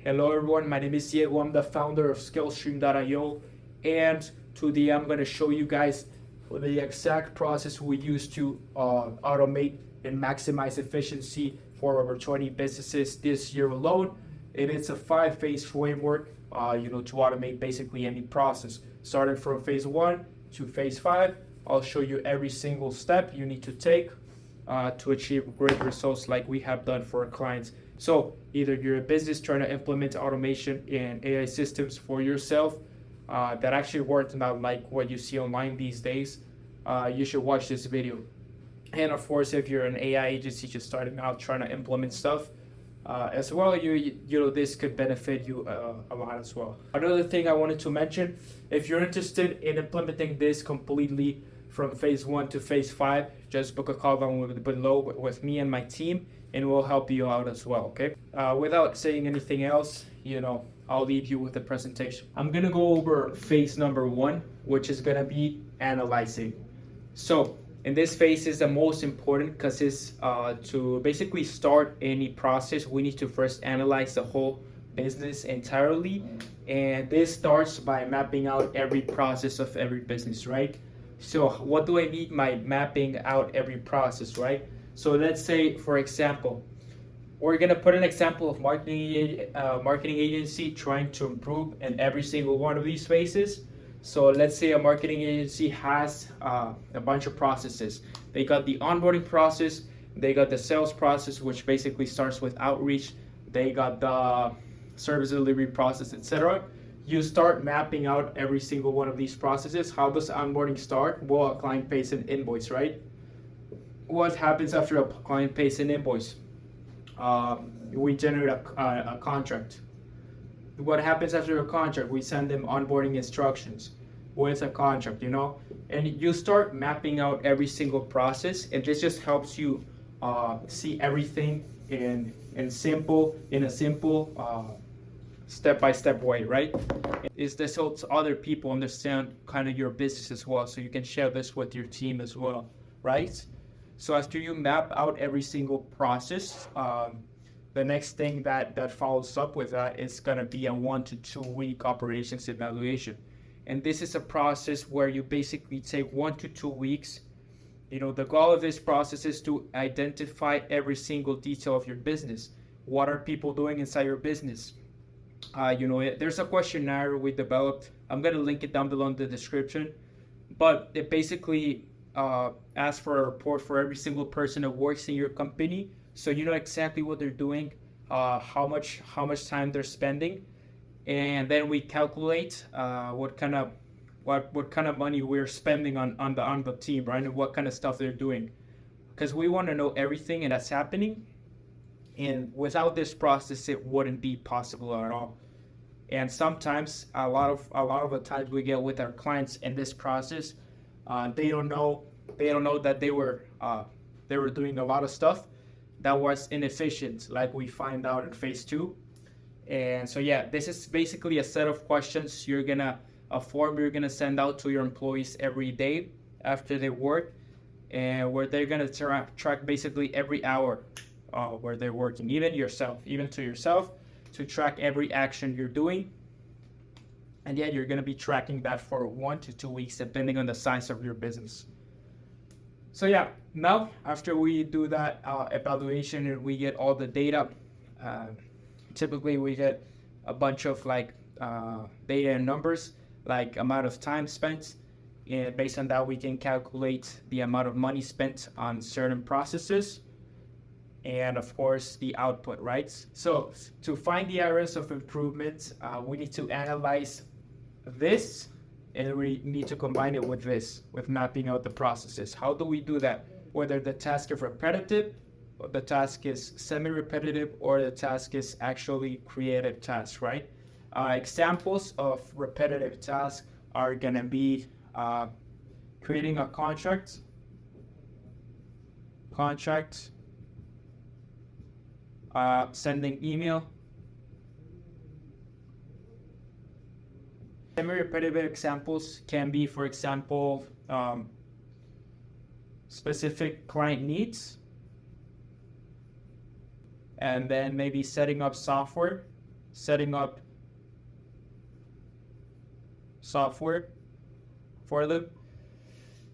Hello everyone, my name is Diego. I'm the founder of Skillstream.io, and today I'm going to show you guys the exact process we use to automate and maximize efficiency for over 20 businesses this year alone. And it's a 5-phase framework, to automate basically any process. Starting from phase 1 to phase 5, I'll show you every single step you need to take to achieve great results like we have done for our clients. So either you're a business trying to implement automation and AI systems for yourself that actually work, not like what you see online these days, you should watch this video. And of course, if you're an AI agency just starting out trying to implement stuff as well, this could benefit you a lot as well. Another thing I wanted to mention, if you're interested in implementing this completely from phase 1 to phase 5, just book a call down below with me and my team, and we'll help you out as well, okay? Without saying anything else, I'll leave you with the presentation. I'm gonna go over phase number 1, which is gonna be analyzing. So in this phase is the most important because it's to basically start any process, we need to first analyze the whole business entirely. And this starts by mapping out every process of every business, right? So what do I mean by mapping out every process, right? So let's say, for example, we're gonna put an example of marketing agency trying to improve in every single one of these phases. So let's say a marketing agency has a bunch of processes. They got the onboarding process, they got the sales process, which basically starts with outreach. They got the service delivery process, etc. You start mapping out every single one of these processes. How does onboarding start? Well, a client pays an invoice, right? What happens after a client pays an invoice? We generate a contract. What happens after a contract? We send them onboarding instructions. What's a contract, And you start mapping out every single process, and this just helps you see everything in a simple step-by-step way, right? This helps other people understand kind of your business as well, so you can share this with your team as well, right? So after you map out every single process, the next thing that follows up with that is going to be a 1 to 2 week operations evaluation. And this is a process where you basically take 1 to 2 weeks. The goal of this process is to identify every single detail of your business. What are people doing inside your business? There's a questionnaire we developed. I'm going to link it down below in the description. But it basically asks for a report for every single person that works in your company. So you know exactly what they're doing, how much time they're spending, and then we calculate what kind of money we're spending on the team, right? And what kind of stuff they're doing, because we want to know everything that's happening. And without this process, it wouldn't be possible at all. And sometimes a lot of the times we get with our clients in this process, they don't know that they were doing a lot of stuff that was inefficient, like we find out in phase 2. And so yeah, this is basically a set of questions a form you're gonna send out to your employees every day after they work, and where they're gonna track basically every hour where they're working, even to yourself, to track every action you're doing. And yeah, you're gonna be tracking that for 1 to 2 weeks, depending on the size of your business. So yeah, now after we do that evaluation and we get all the data, typically we get a bunch of data and numbers, like amount of time spent, and based on that we can calculate the amount of money spent on certain processes, and of course the output, right? So to find the areas of improvement, we need to analyze this, and we need to combine it with mapping out the processes. How do we do that? Whether the task is repetitive, or the task is semi-repetitive, or the task is actually creative tasks, right? Examples of repetitive tasks are gonna be creating a contract, sending email. Semi-repetitive examples can be, for example, specific client needs, and then maybe setting up software setting up software for them.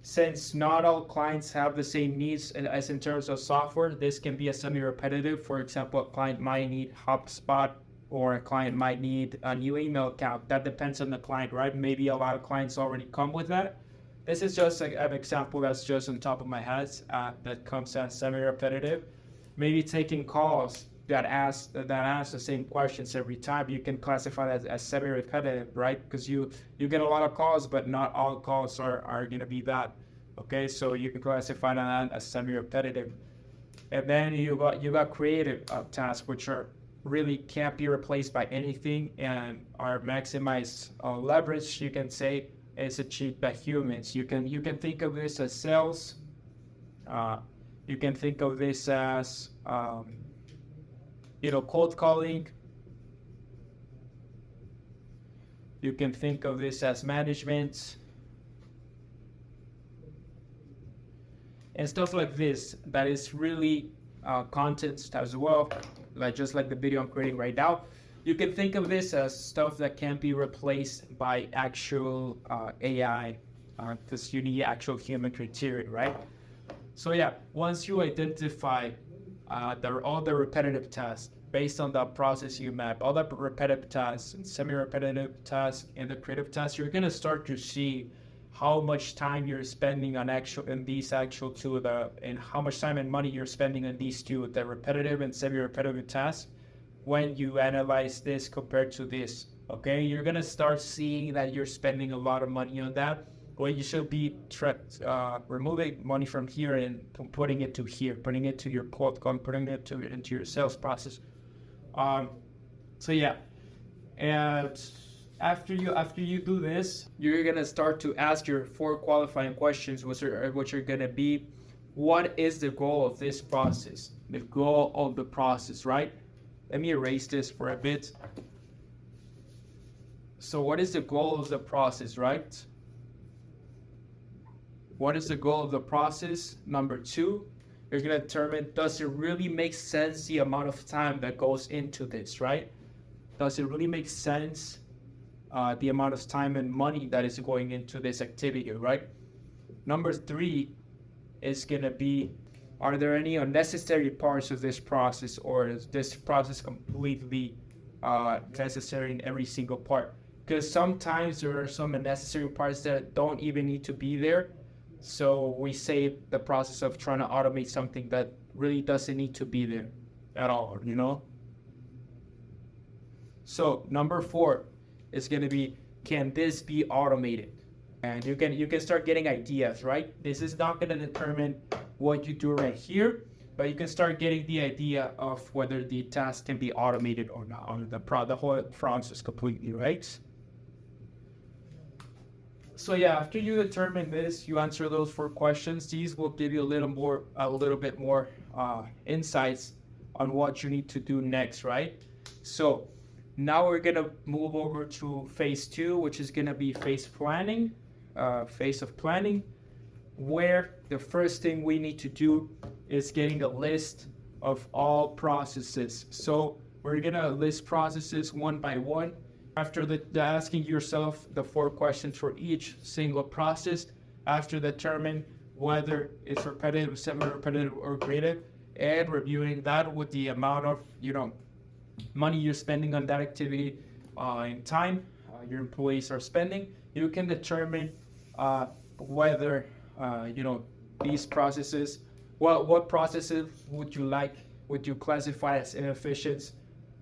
Since not all clients have the same needs as in terms of software, this can be a semi-repetitive. For example, a client might need HubSpot, or a client might need a new email account. That depends on the client, right? Maybe a lot of clients already come with that. This is just an example that's just on top of my head that comes as semi-repetitive. Maybe taking calls that ask the same questions every time. You can classify that as semi-repetitive, right? Because you get a lot of calls, but not all calls are going to be that. Okay, so you can classify that as semi-repetitive. And then you got creative tasks, which are really can't be replaced by anything and are maximized leverage, you can say, is achieved by humans. You can think of this as sales. You can think of this as cold calling. You can think of this as management and stuff like this. That is really content as well, just like the video I'm creating right now. You can think of this as stuff that can't be replaced by actual AI, because you need actual human criteria, right? So yeah, once you identify all the repetitive tasks based on the process you map, all the repetitive tasks and semi-repetitive tasks and the creative tasks, you're gonna start to see how much time you're spending on these two, and how much time and money you're spending on these two, the repetitive and semi-repetitive tasks. When you analyze this compared to this, okay, you're gonna start seeing that you're spending a lot of money on that. Well, you should be removing money from here and putting it to here, putting it to your cold call, putting it into your sales process. So yeah, and after you do this, you're gonna start to ask your 4 qualifying questions, which are gonna be, what is the goal of this process? The goal of the process, right? Let me erase this for a bit. So what is the goal of the process, right? What is the goal of the process? Number 2, you're going to determine, does it really make sense the amount of time that goes into this, right? Does it really make sense the amount of time and money that is going into this activity, right? Number 3 is going to be, are there any unnecessary parts of this process, or is this process completely necessary in every single part? Because sometimes there are some unnecessary parts that don't even need to be there. So we save the process of trying to automate something that really doesn't need to be there at all, you know? So number 4 is going to be, can this be automated? And you can start getting ideas, right? This is not going to determine what you do right here, but you can start getting the idea of whether the task can be automated or not, or the whole process completely, right? So yeah, after you determine this, you answer those 4 questions. These will give you a little bit more insights on what you need to do next, right? So now we're gonna move over to phase 2, which is gonna be phase of planning, where the first thing we need to do is getting a list of all processes. So we're gonna list processes one by one. After asking yourself the 4 questions for each single process, after determine whether it's repetitive, semi-repetitive, or creative, and reviewing that with the amount of money you're spending on that activity and time your employees are spending, you can determine whether these processes, what processes would you classify as inefficient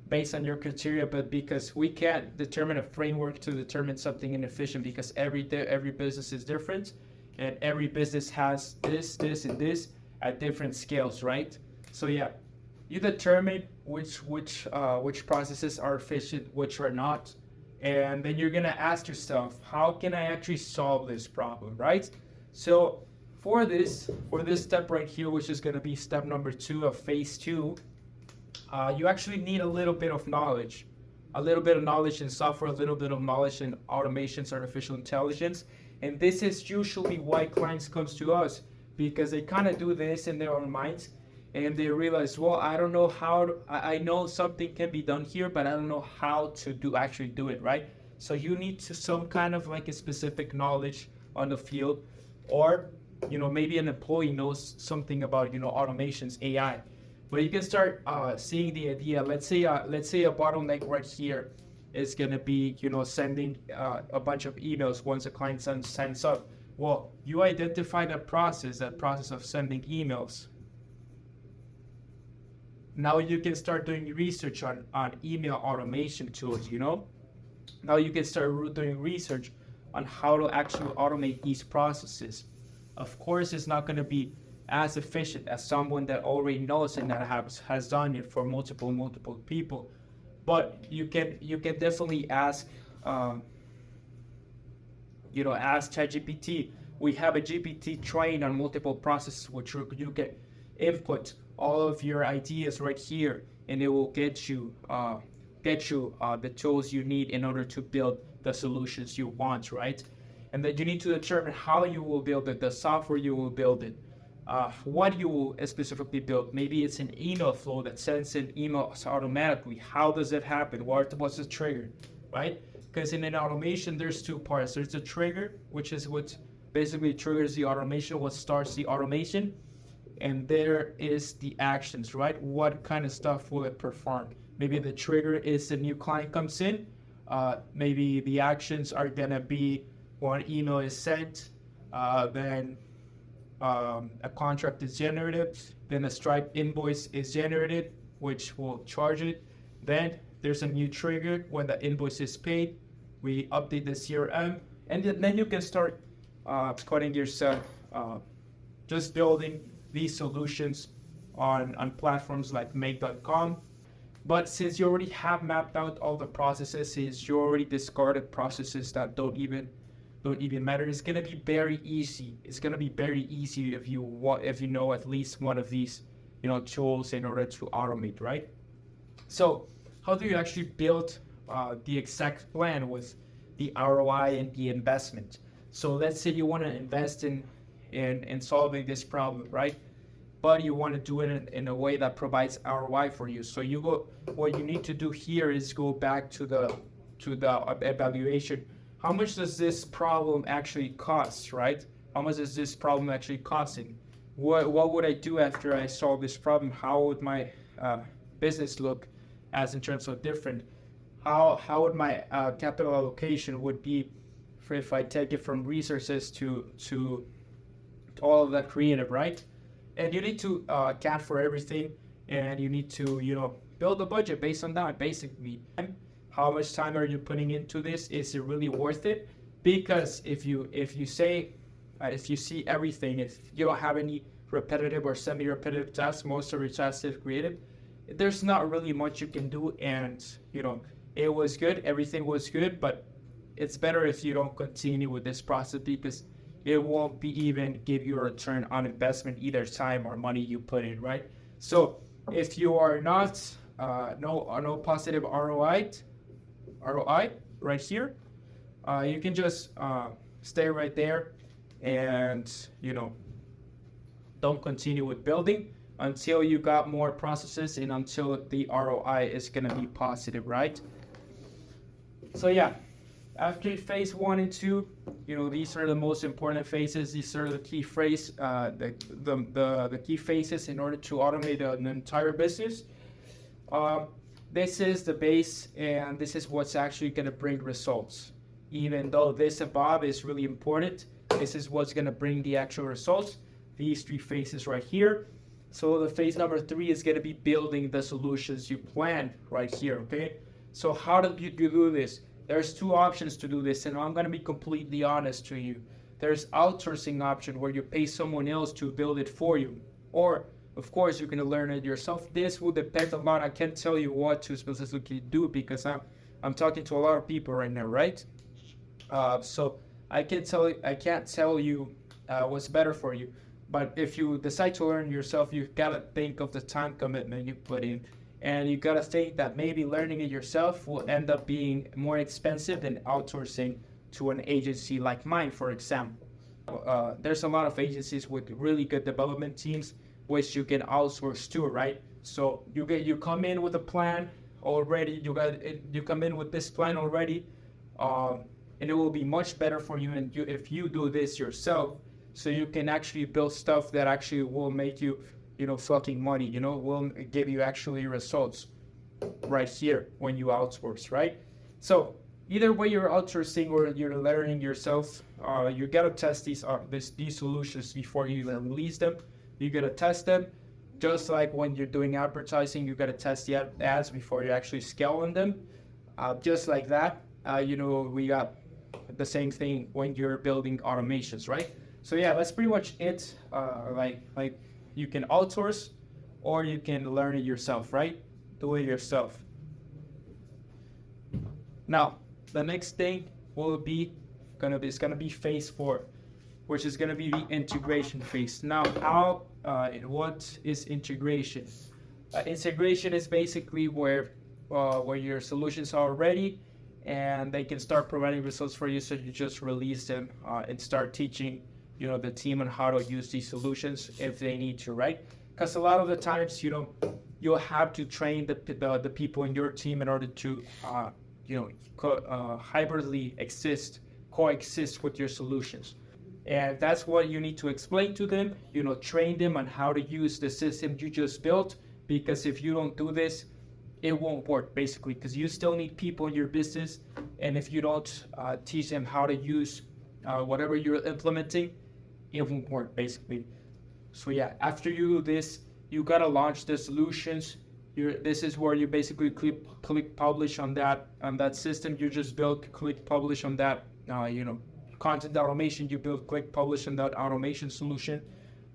based on your criteria. But because we can't determine a framework to determine something inefficient, because every business is different, and every business has this, and this at different scales, right? So yeah, you determine which processes are efficient, which are not, and then you're gonna ask yourself, how can I actually solve this problem, right? So for this step right here, which is gonna be step number 2 of phase 2, you actually need a little bit of knowledge in software, a little bit of knowledge in automations, artificial intelligence. And this is usually why clients comes to us, because they kind of do this in their own minds, and they realize, well, I don't know how to, I know something can be done here, but I don't know how to actually do it, right? So you need to some kind of like a specific knowledge on the field, or maybe an employee knows something about automations, AI. But you can start seeing the idea. Let's say a bottleneck right here is gonna be sending a bunch of emails once a client signs up. Well, you identify that process of sending emails. Now you can start doing research on email automation tools. Now you can start doing research on how to actually automate these processes. Of course, it's not going to be as efficient as someone that already knows and that has done it for multiple people, but you can definitely ask ask ChatGPT. We have a GPT trained on multiple processes, which you can input all of your ideas right here, and it will get you the tools you need in order to build the solutions you want, right? And then you need to determine how you will build it, the software you will build it, what you will specifically build. Maybe it's an email flow that sends in emails automatically. How does it happen? What's the trigger, right? Because in an automation, there's two parts. There's the trigger, which is what basically triggers the automation, what starts the automation. And there is the actions, right? What kind of stuff will it perform? Maybe the trigger is a new client comes in. Maybe the actions are gonna be when email is sent, then a contract is generated, then a Stripe invoice is generated, which will charge it. Then there's a new trigger when the invoice is paid. We update the CRM, and then you can start cutting yourself, just building these solutions on platforms like make.com. But since you already have mapped out all the processes, since you already discarded processes that don't even matter, it's gonna be very easy. It's gonna be very easy if you know at least one of these tools in order to automate, right? So how do you actually build the exact plan with the ROI and the investment? So let's say you want to invest in solving this problem, right? But you want to do it in a way that provides ROI for you. So what you need to do here is go back to the evaluation. How much does this problem actually cost, right? How much is this problem actually costing? What would I do after I solve this problem? How would my business look as in terms of different? How would my capital allocation would be if I take it from resources to all of that creative, right? And you need to account for everything, and you need to build a budget based on that. Basically, how much time are you putting into this? Is it really worth it? Because if you see everything, if you don't have any repetitive or semi-repetitive tasks, most of your tasks is creative, there's not really much you can do. And it was good, everything was good, but it's better if you don't continue with this process, because it won't be even give you a return on investment, either time or money you put in, right? So if you are not no positive ROI right here, you can just stay right there and don't continue with building until you got more processes and until the ROI is gonna be positive, right? So yeah, after phase 1 and 2, these are the most important phases. These are the key the key phases in order to automate an entire business. This is the base, and this is what's actually going to bring results. Even though this above is really important, this is what's going to bring the actual results. These 3 phases right here. So the phase number 3 is going to be building the solutions you planned right here, okay? So how do you do this? There's 2 options to do this, and I'm going to be completely honest to you. There's outsourcing option where you pay someone else to build it for you. Or, of course, you're going to learn it yourself. This will depend a lot. I can't tell you what to specifically do because I'm talking to a lot of people right now, right? So I can't tell you what's better for you. But if you decide to learn yourself, you've got to think of the time commitment you put in. And you got to think that maybe learning it yourself will end up being more expensive than outsourcing to an agency like mine, for example. There's a lot of agencies with really good development teams which you can outsource too, right? So you come in with a plan already. You come in with this plan already, and it will be much better for you and you if you do this yourself. So you can actually build stuff that actually will make you, fucking money. Will give you actually results right here when you outsource, right? So either way you're outsourcing or you're learning yourself, you gotta test these solutions before you even release them. You gotta test them, just like when you're doing advertising, you gotta test the ads before you actually scaling them. Just like that, we got the same thing when you're building automations, right? So yeah, that's pretty much it. Like you can outsource or you can learn it yourself, right? Do it yourself. Now, the next thing it's gonna be phase 4, which is gonna be the integration phase. Now, what is integration? Integration is basically where your solutions are ready and they can start providing results for you. So you just release them and start teaching, the team on how to use these solutions if they need to, right? Because a lot of the times, you'll have to train the people in your team in order to, hybridly coexist with your solutions. And that's what you need to explain to them, train them on how to use the system you just built. Because if you don't do this, it won't work, basically, because you still need people in your business. And if you don't teach them how to use whatever you're implementing, it won't work, basically. So yeah, after you do this, you gotta launch the solutions. This is where you basically click publish on that system you just built. Click publish on that, content automation you built. Click publish on that automation solution.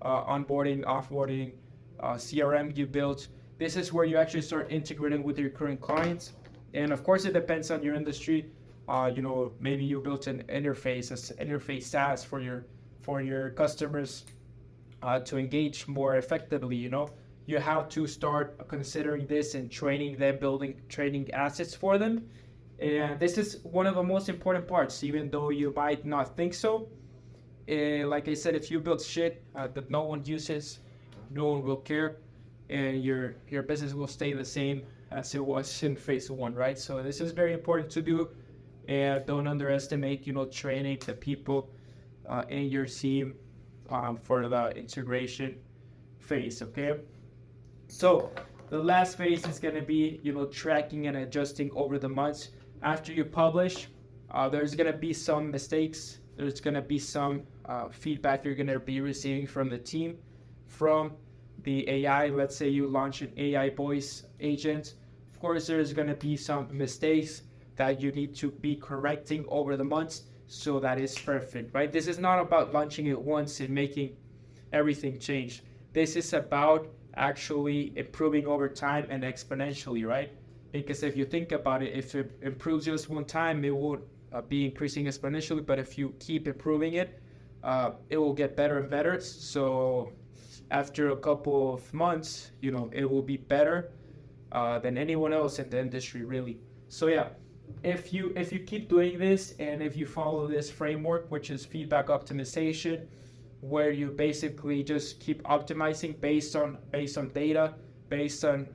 Onboarding, offboarding, CRM you built. This is where you actually start integrating with your current clients. And of course, it depends on your industry. Maybe you built an interface SaaS for your customers to engage more effectively. You have to start considering this and training them, building training assets for them. And this is one of the most important parts, even though you might not think so. Like I said, if you build shit that no one uses, no one will care, and your business will stay the same as it was in phase 1, right? So this is very important to do, and don't underestimate, training the people in your team for the integration phase, okay? So the last phase is going to be, tracking and adjusting over the months. After you publish, there's going to be some mistakes. There's going to be some feedback you're going to be receiving from the team, from the AI. Let's say you launch an AI voice agent. Of course, there's going to be some mistakes that you need to be correcting over the months so that it's perfect, right? This is not about launching it once and making everything change. This is about actually improving over time and exponentially, right? Because if you think about it, if it improves just one time, it won't be increasing exponentially. But if you keep improving it, it will get better and better. So after a couple of months, it will be better than anyone else in the industry, really. So yeah, if you keep doing this and if you follow this framework, which is feedback optimization, where you basically just keep optimizing based on data, based on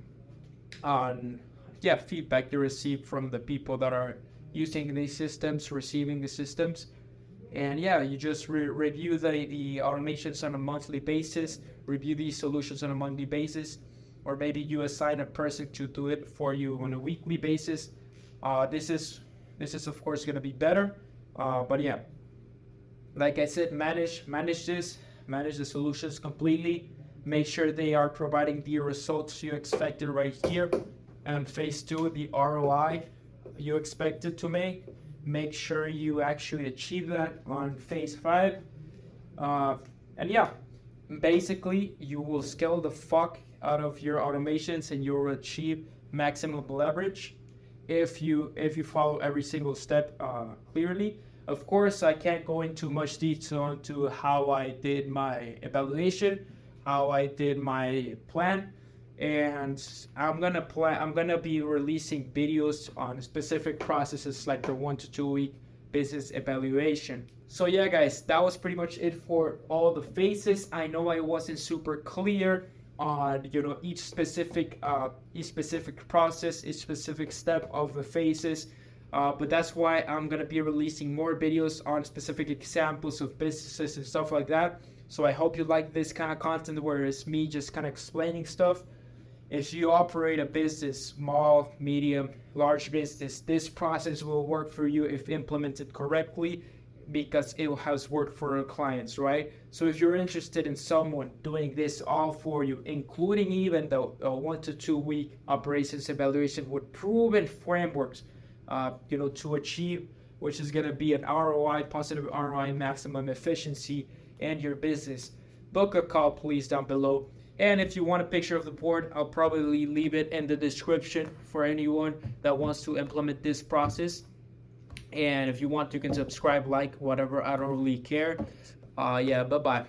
feedback you receive from the people that are using these systems, receiving the systems. And yeah, you just review the automations on a monthly basis, review these solutions on a monthly basis, or maybe you assign a person to do it for you on a weekly basis. This is of course going to be better, but yeah, like I said, manage the solutions completely. Make sure they are providing the results you expected right here. And phase 2, the ROI you expected to make sure you actually achieve that on phase 5. And yeah, basically you will scale the fuck out of your automations and you will achieve maximum leverage if you follow every single step clearly. Of course, I can't go into much detail into how I did my evaluation, how I did my plan, and I'm gonna be releasing videos on specific processes like the 1 to 2 week business evaluation. So yeah, guys, that was pretty much it for all the phases. I know I wasn't super clear on, you know, each specific process, each specific step of the phases. But that's why I'm gonna be releasing more videos on specific examples of businesses and stuff like that. So I hope you like this kind of content where it's me just kind of explaining stuff. If you operate a business, small, medium, large business, this process will work for you if implemented correctly, because it has worked for our clients, right? So if you're interested in someone doing this all for you, including even the 1 to 2 week operations evaluation with proven frameworks, you know, to achieve, which is going to be an ROI, positive ROI, maximum efficiency in your business, book a call, please, down below. And if you want a picture of the board, I'll probably leave it in the description for anyone that wants to implement this process. And if you want, you can subscribe, like, whatever. I don't really care. Yeah, bye-bye.